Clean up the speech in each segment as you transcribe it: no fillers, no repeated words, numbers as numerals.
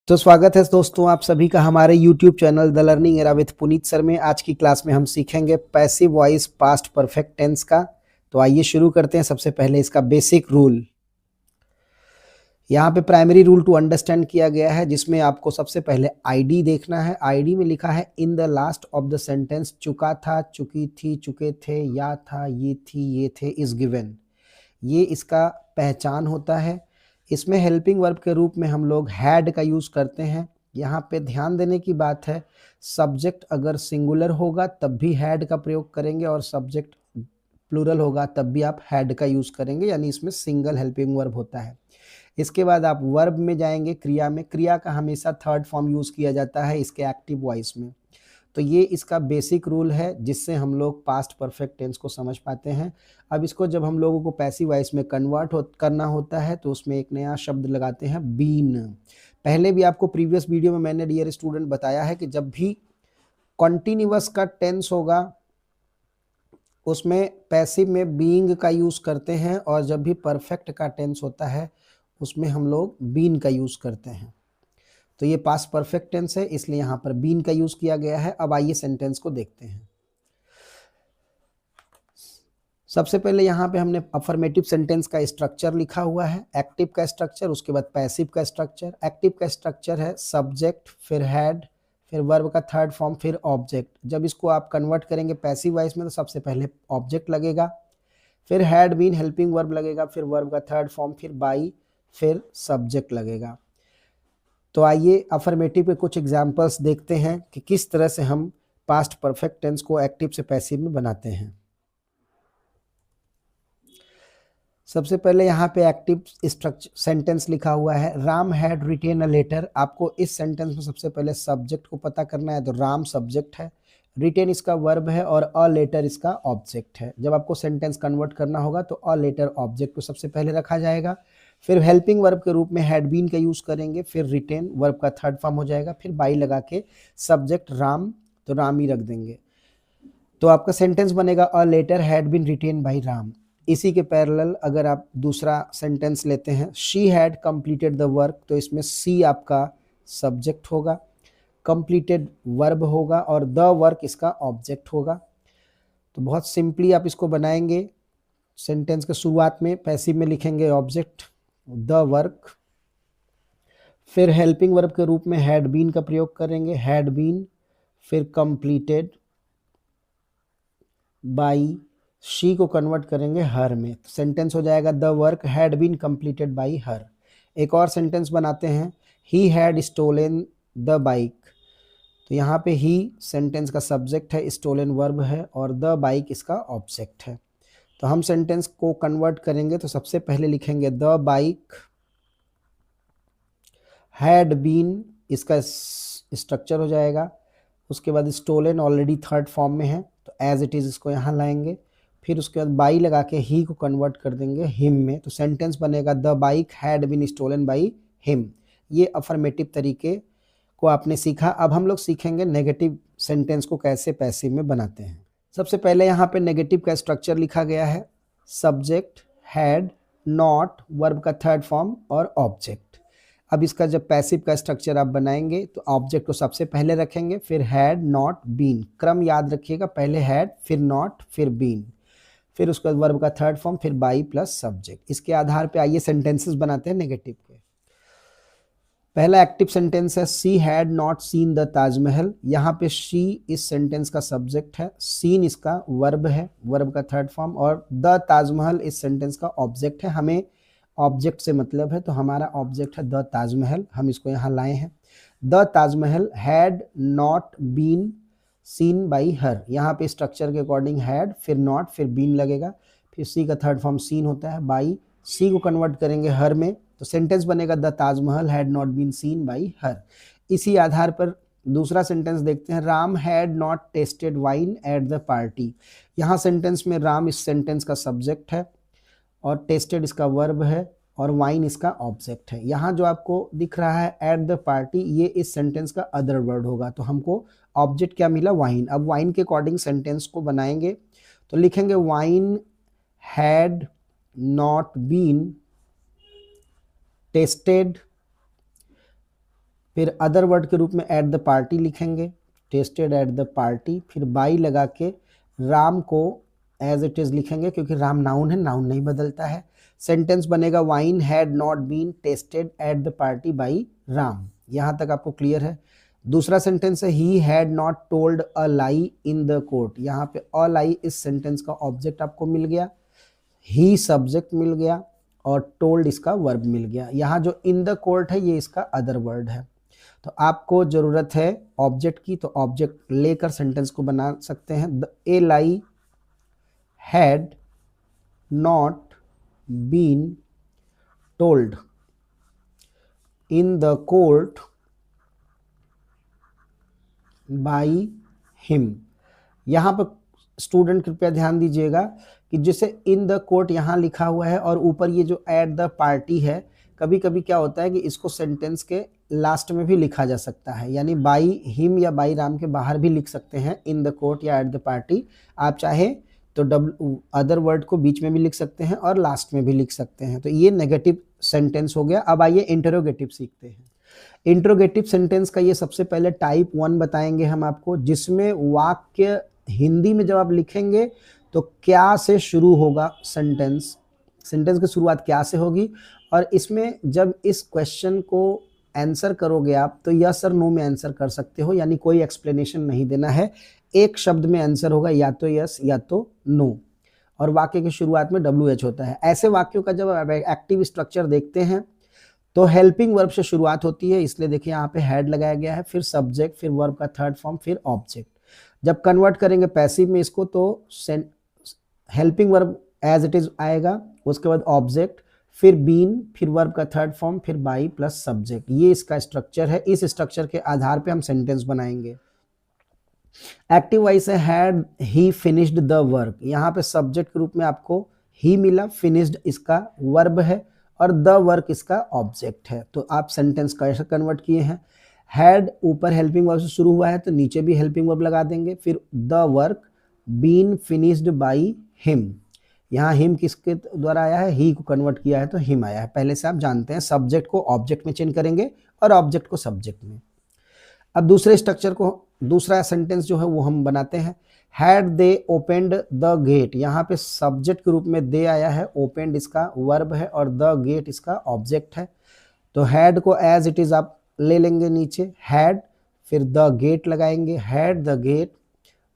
तो स्वागत है दोस्तों आप सभी का हमारे YouTube channel the learning era with Puneet sir में। आज की क्लास में हम सीखेंगे passive voice past perfect tense का। तो आइए शुरू करते हैं। सबसे पहले इसका बेसिक रूल, यहाँ पे प्राइमरी रूल टू अंडरस्टैंड किया गया है, जिसमें आपको सबसे पहले आईडी देखना है। आईडी में लिखा है in the last of the sentence चुका था, चुकी थी, चुके थे, या था, ये थी, ये थे इज गिवन। ये इसका पहचान होता है। इसमें हेल्पिंग वर्ब के रूप में हम लोग हैड का यूज़ करते हैं। यहाँ पे ध्यान देने की बात है, सब्जेक्ट अगर सिंगुलर होगा तब भी हैड का प्रयोग करेंगे और सब्जेक्ट प्लूरल होगा तब भी आप हैड का यूज़ करेंगे, यानी इसमें सिंगल हेल्पिंग वर्ब होता है। इसके बाद आप वर्ब में जाएंगे, क्रिया में। क्रिया का हमेशा थर्ड फॉर्म यूज़ किया जाता है इसके एक्टिव वॉइस में। तो ये इसका बेसिक रूल है, जिससे हम लोग पास्ट परफेक्ट टेंस को समझ पाते हैं। अब इसको जब हम लोगों को पैसिव वॉइस में कन्वर्ट करना होता है तो उसमें एक नया शब्द लगाते हैं, बीन। पहले भी आपको प्रीवियस वीडियो में मैंने डियर स्टूडेंट बताया है कि जब भी कॉन्टिन्यूअस का टेंस होगा उसमें पैसिव में बीइंग का यूज़ करते हैं, और जब भी परफेक्ट का टेंस होता है उसमें हम लोग बीन का यूज़ करते हैं। तो ये पास्ट परफेक्ट टेंस है, इसलिए यहाँ पर बीन का यूज़ किया गया है। अब आइए सेंटेंस को देखते हैं। सबसे पहले यहाँ पे हमने अफर्मेटिव सेंटेंस का स्ट्रक्चर लिखा हुआ है, एक्टिव का स्ट्रक्चर, उसके बाद पैसिव का स्ट्रक्चर। एक्टिव का स्ट्रक्चर है सब्जेक्ट, फिर हैड, फिर वर्ब का थर्ड फॉर्म, फिर ऑब्जेक्ट। जब इसको आप कन्वर्ट करेंगे पैसिव वॉइस में तो सबसे पहले ऑब्जेक्ट लगेगा, फिर हैड बीन हेल्पिंग वर्ब लगेगा, फिर वर्ब का थर्ड फॉर्म, फिर बाई, फिर सब्जेक्ट लगेगा। तो आइए अफर्मेटिव के कुछ एग्जाम्पल्स देखते हैं कि किस तरह से हम पास्ट परफेक्ट टेंस को एक्टिव से पैसिव में बनाते हैं। सबसे पहले यहाँ पे एक्टिव स्ट्रक्चर सेंटेंस लिखा हुआ है, Ram had written a letter. आपको इस सेंटेंस में सबसे पहले सब्जेक्ट को पता करना है। तो राम सब्जेक्ट है, रिटेन इसका वर्ब है और अ लेटर इसका ऑब्जेक्ट है। जब आपको सेंटेंस कन्वर्ट करना होगा तो अ लेटर ऑब्जेक्ट को सबसे पहले रखा जाएगा, फिर हेल्पिंग वर्ब के रूप में हैड बीन का यूज़ करेंगे, फिर रिटेन वर्ब का थर्ड फॉर्म हो जाएगा, फिर बाई लगा के सब्जेक्ट राम, तो राम ही रख देंगे। तो आपका सेंटेंस बनेगा a letter had been written by Ram. इसी के पैरेलल अगर आप दूसरा सेंटेंस लेते हैं, she had completed the work, तो इसमें सी आपका सब्जेक्ट होगा, कंप्लीटेड वर्ब होगा और द वर्क इसका ऑब्जेक्ट होगा। तो बहुत सिंपली आप इसको बनाएंगे। सेंटेंस के शुरुआत में पैसिव में लिखेंगे ऑब्जेक्ट द वर्क, फिर हेल्पिंग वर्ब के रूप में हैड बीन का प्रयोग करेंगे, हैड बीन, फिर कंप्लीटेड बाई, शी को कन्वर्ट करेंगे हर में, तो सेंटेंस हो जाएगा the work had been completed by her. एक और सेंटेंस बनाते हैं, he had stolen the bike. तो यहाँ पे ही सेंटेंस का सब्जेक्ट है, स्टोलन वर्ब है और द बाइक इसका ऑब्जेक्ट है। तो हम सेंटेंस को कन्वर्ट करेंगे तो सबसे पहले लिखेंगे द बाइक हैड बीन, इसका स्ट्रक्चर हो जाएगा। उसके बाद स्टोलन ऑलरेडी थर्ड फॉर्म में है तो एज इट इज़ इसको यहाँ लाएंगे, फिर उसके बाद बाई लगा के ही को कन्वर्ट कर देंगे हिम में, तो सेंटेंस बनेगा the bike had been stolen by him. ये अफर्मेटिव तरीके को आपने सीखा। अब हम लोग सीखेंगे नेगेटिव सेंटेंस को कैसे पैसिव में बनाते हैं। सबसे पहले यहाँ पे नेगेटिव का स्ट्रक्चर लिखा गया है, सब्जेक्ट, हैड, नॉट, वर्ब का थर्ड फॉर्म और ऑब्जेक्ट। अब इसका जब पैसिव का स्ट्रक्चर आप बनाएंगे तो ऑब्जेक्ट को सबसे पहले रखेंगे, फिर हैड, नॉट, बीन। क्रम याद रखिएगा, पहले हैड, फिर नॉट, फिर बीन, फिर उसके बाद वर्ब का थर्ड फॉर्म, फिर बाई प्लस सब्जेक्ट। इसके आधार पे आइए सेंटेंसेस बनाते हैं नेगेटिव के। पहला एक्टिव सेंटेंस है, she had not seen the Taj Mahal. यहाँ पे शी इस सेंटेंस का सब्जेक्ट है, सीन इसका वर्ब है, वर्ब का थर्ड फॉर्म, और द ताजमहल इस सेंटेंस का ऑब्जेक्ट है। हमें ऑब्जेक्ट से मतलब है तो हमारा ऑब्जेक्ट है द ताजमहल, हम इसको यहाँ लाए हैं। The Taj Mahal had not been seen by her. यहाँ पे स्ट्रक्चर के अकॉर्डिंग हैड, फिर नॉट, फिर बीन लगेगा, फिर सी का थर्ड फॉर्म सीन होता है, बाई, सी को कन्वर्ट करेंगे हर में, तो सेंटेंस बनेगा the Taj Mahal had not been seen by her. इसी आधार पर दूसरा सेंटेंस देखते हैं, Ram had not tasted wine at the party. यहाँ सेंटेंस में राम इस सेंटेंस का सब्जेक्ट है और टेस्टेड इसका वर्ब है और वाइन इसका ऑब्जेक्ट है। यहाँ जो आपको दिख रहा है एट द पार्टी, ये इस सेंटेंस का अदर वर्ड होगा, तो हमको ऑब्जेक्ट क्या मिला, वाइन। अब वाइन के अकॉर्डिंग सेंटेंस को बनाएंगे तो लिखेंगे why had not been tested फिर अदर वर्ड के रूप में एट द पार्टी लिखेंगे, टेस्टेड एट द पार्टी, फिर बाई लगा के राम को एज इट इज़ लिखेंगे क्योंकि राम नाउन है, नाउन नहीं बदलता है। सेंटेंस बनेगा why had not been tested at the party by Ram. यहाँ तक आपको क्लियर है। दूसरा सेंटेंस है he had not told a lie in the court. यहाँ पे अ लाई इस सेंटेंस का ऑब्जेक्ट आपको मिल गया, ही सब्जेक्ट मिल गया और टोल्ड इसका वर्ब मिल गया। यहाँ जो इन द कोर्ट है ये इसका अदर वर्ड है। तो आपको ज़रूरत है ऑब्जेक्ट की, तो ऑब्जेक्ट लेकर सेंटेंस को बना सकते हैं। A lie had not been told in the court by him. यहाँ पर स्टूडेंट कृपया ध्यान दीजिएगा कि जैसे इन द कोर्ट यहाँ लिखा हुआ है और ऊपर ये जो एट द पार्टी है, कभी कभी क्या होता है कि इसको सेंटेंस के लास्ट में भी लिखा जा सकता है, यानी बाई हिम या बाई राम के बाहर भी लिख सकते हैं इन द कोर्ट या एट द पार्टी। आप चाहे तो अदर वर्ड को बीच में भी लिख सकते हैं और लास्ट में भी लिख सकते हैं। तो ये नेगेटिव सेंटेंस हो गया। अब आइए इंटरोगेटिव सीखते हैं। इंटरोगेटिव सेंटेंस का ये सबसे पहले टाइप 1 बताएंगे हम आपको, जिसमें वाक्य हिंदी में जब आप लिखेंगे तो क्या से शुरू होगा सेंटेंस, सेंटेंस की शुरुआत क्या से होगी, और इसमें जब इस क्वेश्चन को आंसर करोगे आप तो यस और नो में आंसर कर सकते हो, यानी कोई एक्सप्लेनेशन नहीं देना है, एक शब्द में आंसर होगा, या तो यस या तो नो, और वाक्य की शुरुआत में WH होता है। ऐसे वाक्यों का जब आप एक्टिव स्ट्रक्चर देखते हैं तो हेल्पिंग वर्ब से शुरुआत होती है, इसलिए देखिए यहाँ पे हैड लगाया गया है, फिर सब्जेक्ट, फिर वर्ब का थर्ड फॉर्म, फिर ऑब्जेक्ट। जब कन्वर्ट करेंगे पैसिव में इसको तो helping verb as it is आएगा, उसके बाद ऑब्जेक्ट, फिर बीन, फिर वर्ब का थर्ड फॉर्म, फिर बाई प्लस सब्जेक्ट। ये इसका स्ट्रक्चर है। इस स्ट्रक्चर के आधार पे हम सेंटेंस बनाएंगे। एक्टिव वॉइस है had he finished the work. यहाँ पे सब्जेक्ट के रूप में आपको ही मिला, फिनिश्ड इसका वर्ब है और द वर्क इसका ऑब्जेक्ट है। तो आप सेंटेंस कैसे कन्वर्ट किए हैं, हैड ऊपर हेल्पिंग वर्ब से शुरू हुआ है तो नीचे भी हेल्पिंग वर्ब लगा देंगे, फिर the work been finished by him. यहाँ हिम किसके द्वारा आया है, ही को कन्वर्ट किया है तो हिम आया है। पहले से आप जानते हैं सब्जेक्ट को ऑब्जेक्ट में चेंज करेंगे और ऑब्जेक्ट को सब्जेक्ट में। अब दूसरे स्ट्रक्चर को, दूसरा सेंटेंस जो है वो हम बनाते हैं। Had they opened the gate. यहाँ पे सब्जेक्ट के रूप में दे आया है, ओपेंड इसका वर्ब है और द गेट इसका ऑब्जेक्ट है। तो हैड को एज इट इज आप ले लेंगे नीचे, हैड, फिर द गेट लगाएंगे, हैड द गेट,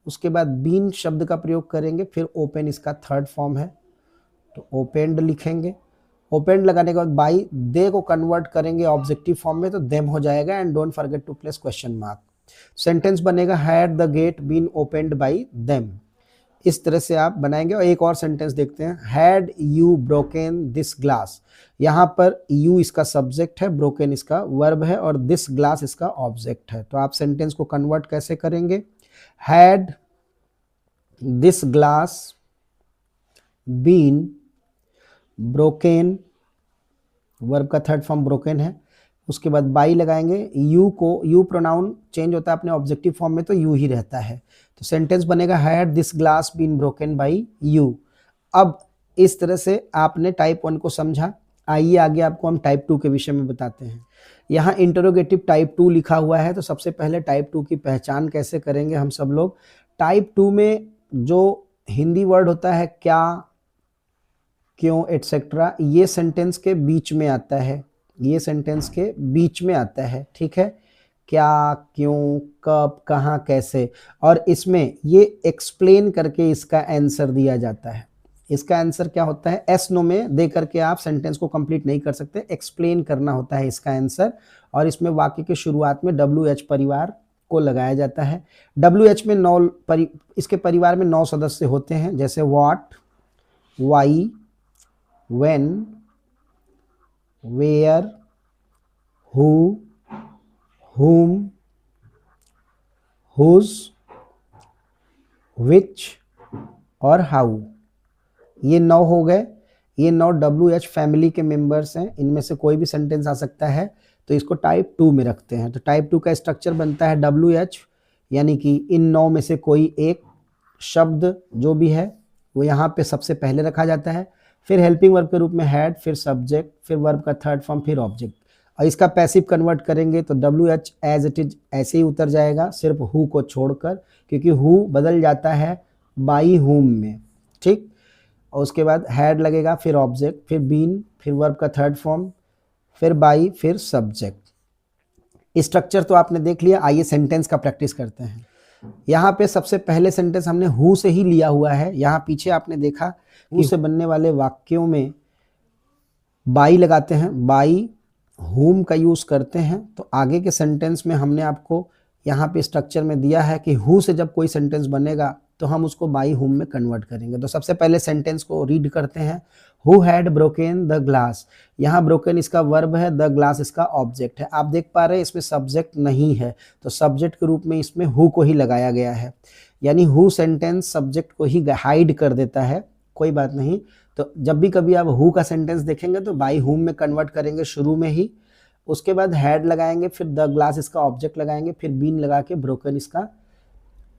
उसके बाद बीन शब्द का प्रयोग करेंगे, फिर ओपन इसका थर्ड फॉर्म है तो ओपेंड लिखेंगे। ओपेंड लगाने के बाद बाई दे को कन्वर्ट करेंगे ऑब्जेक्टिव फॉर्म में तो देम हो जाएगा, and don't forget to place question mark. Sentence बनेगा had the gate been opened by them. इस तरह से आप बनाएंगे। और एक और सेंटेंस देखते हैं, had you broken this glass. यहाँ पर यू इसका सब्जेक्ट है, ब्रोकन इसका वर्ब है और दिस ग्लास इसका ऑब्जेक्ट है। तो आप सेंटेंस को कन्वर्ट कैसे करेंगे, had this glass been broken, verb का थर्ड फॉर्म ब्रोकन है, उसके बाद बाई लगाएंगे, यू को, यू प्रोनाउन चेंज होता है अपने ऑब्जेक्टिव फॉर्म में तो यू ही रहता है। तो सेंटेंस बनेगा had this glass been broken by you. अब इस तरह से आपने टाइप 1 को समझा। आइए आगे आपको हम टाइप 2 के विषय में बताते हैं। यहाँ इंटरोगेटिव टाइप 2 लिखा हुआ है, तो सबसे पहले टाइप 2 की पहचान कैसे करेंगे हम सब लोग। टाइप 2 में जो हिंदी वर्ड होता है क्या, क्यों, एटसेट्रा, ये सेंटेंस के बीच में आता है, ये सेंटेंस के बीच में आता है, ठीक है। क्या, क्यों, कब, कहाँ, कैसे, और इसमें ये एक्सप्लेन करके इसका आंसर दिया जाता है। इसका आंसर क्या होता है, एस नो में दे करके आप सेंटेंस को कंप्लीट नहीं कर सकते, एक्सप्लेन करना होता है इसका आंसर। और इसमें वाक्य की शुरुआत में WH परिवार को लगाया जाता है। WH में इसके परिवार में 9 सदस्य होते हैं, जैसे what, why, when, where, who, whom, whose, which और how। ये 9 हो गए। ये 9 WH फैमिली के मेंबर्स हैं, इनमें से कोई भी सेंटेंस आ सकता है, तो इसको टाइप 2 में रखते हैं। तो टाइप 2 का स्ट्रक्चर बनता है WH, यानी कि इन 9 में से कोई एक शब्द जो भी है वो यहाँ पे सबसे पहले रखा जाता है, फिर हेल्पिंग वर्ब के रूप में हैड, फिर सब्जेक्ट, फिर वर्ब का थर्ड फॉर्म, फिर ऑब्जेक्ट। और इसका पैसिव कन्वर्ट करेंगे तो WH एज इट इज ऐसे ही उतर जाएगा, सिर्फ हु को छोड़कर, क्योंकि हु बदल जाता है बाई हुम में, ठीक। और उसके बाद हैड लगेगा, फिर ऑब्जेक्ट, फिर बीन, फिर वर्ब का थर्ड फॉर्म, फिर बाई, फिर सब्जेक्ट। स्ट्रक्चर तो आपने देख लिया, आइए सेंटेंस का प्रैक्टिस करते हैं। यहाँ पे सबसे पहले सेंटेंस हमने हु से ही लिया हुआ है। यहाँ पीछे आपने देखा हु से बनने वाले वाक्यों में बाई लगाते हैं, बाई हुम का यूज करते हैं। तो आगे के सेंटेंस में हमने आपको यहाँ पे स्ट्रक्चर में दिया है कि हु से जब कोई सेंटेंस बनेगा तो हम उसको बाई हुम में कन्वर्ट करेंगे। तो सबसे पहले सेंटेंस को रीड करते हैं। Who had broken the glass, यहाँ ब्रोकन इसका वर्ब है, द ग्लास इसका ऑब्जेक्ट है। आप देख पा रहे हैं इसमें सब्जेक्ट नहीं है, तो सब्जेक्ट के रूप में इसमें हु को ही लगाया गया है, यानी हु सेंटेंस सब्जेक्ट को ही हाइड कर देता है। कोई बात नहीं, तो जब भी कभी आप हु का सेंटेंस देखेंगे तो बाई हुम में कन्वर्ट करेंगे शुरू में ही, उसके बाद हैड लगाएंगे, फिर द ग्लास इसका ऑब्जेक्ट लगाएंगे, फिर बीन लगा के ब्रोकन इसका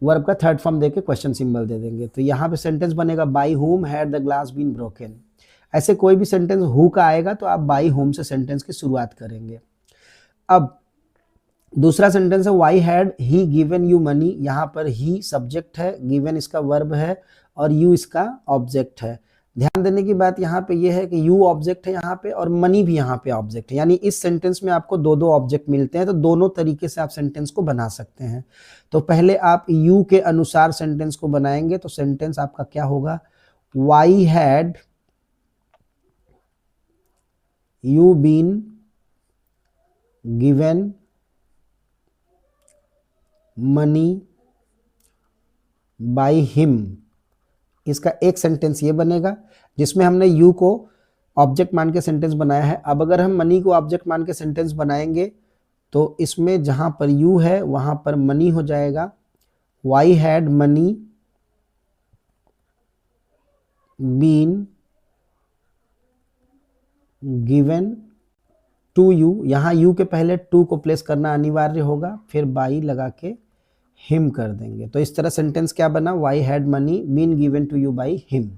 वर्ब का थर्ड फॉर्म देके क्वेश्चन सिंबल दे देंगे। तो यहाँ पे सेंटेंस बनेगा by whom had the glass been broken. ऐसे कोई भी सेंटेंस हु का आएगा तो आप बाई हुम से सेंटेंस की शुरुआत करेंगे। अब दूसरा सेंटेंस है why had he given you money, यहाँ पर ही सब्जेक्ट है, गिवन इसका वर्ब है और यू इसका ऑब्जेक्ट है। ध्यान देने की बात यहाँ पे ये है कि यू ऑब्जेक्ट है यहाँ पे और मनी भी यहाँ पे ऑब्जेक्ट है, यानी इस सेंटेंस में आपको दो दो ऑब्जेक्ट मिलते हैं। तो दोनों तरीके से आप सेंटेंस को बना सकते हैं। तो पहले आप यू के अनुसार सेंटेंस को बनाएंगे, तो सेंटेंस आपका क्या होगा, why had you been given money by him. इसका एक सेंटेंस ये बनेगा जिसमें हमने यू को ऑब्जेक्ट मान के सेंटेंस बनाया है। अब अगर हम मनी को ऑब्जेक्ट मान के सेंटेंस बनाएंगे तो इसमें जहां पर यू है वहां पर मनी हो जाएगा। Why had money been given to you, यहाँ यू के पहले टू को प्लेस करना अनिवार्य होगा, फिर बाई लगा के हिम कर देंगे। तो इस तरह सेंटेंस क्या बना, why had money been given to you by him.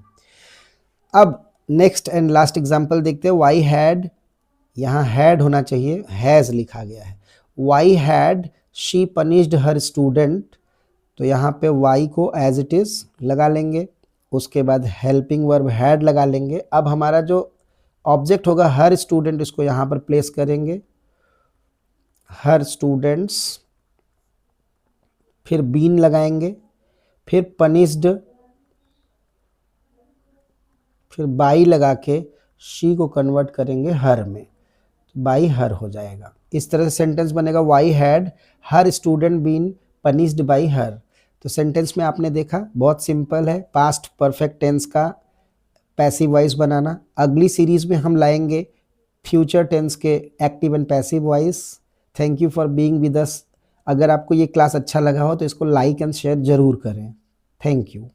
अब नेक्स्ट एंड लास्ट एग्जांपल देखते हैं। वाई हैड, यहाँ हैड होना चाहिए, हैज लिखा गया है। Why had she punished her student, तो यहाँ पे वाई को एज इट इज लगा लेंगे, उसके बाद हेल्पिंग वर्ब हैड लगा लेंगे। अब हमारा जो ऑब्जेक्ट होगा हर स्टूडेंट, इसको यहाँ पर प्लेस करेंगे, हर स्टूडेंट्स, फिर बीन लगाएंगे, फिर पनिश्ड, फिर बाई लगा के शी को कन्वर्ट करेंगे हर में, बाई हर हो जाएगा। इस तरह से सेंटेंस बनेगा why had her student been punished by her. तो सेंटेंस में आपने देखा बहुत सिंपल है, पास्ट परफेक्ट टेंस का पैसिव वॉइस बनाना। अगली सीरीज में हम लाएंगे फ्यूचर टेंस के active and passive voice. Thank you for being with us. अगर आपको ये क्लास अच्छा लगा हो तो इसको लाइक एंड शेयर जरूर करें। Thank you.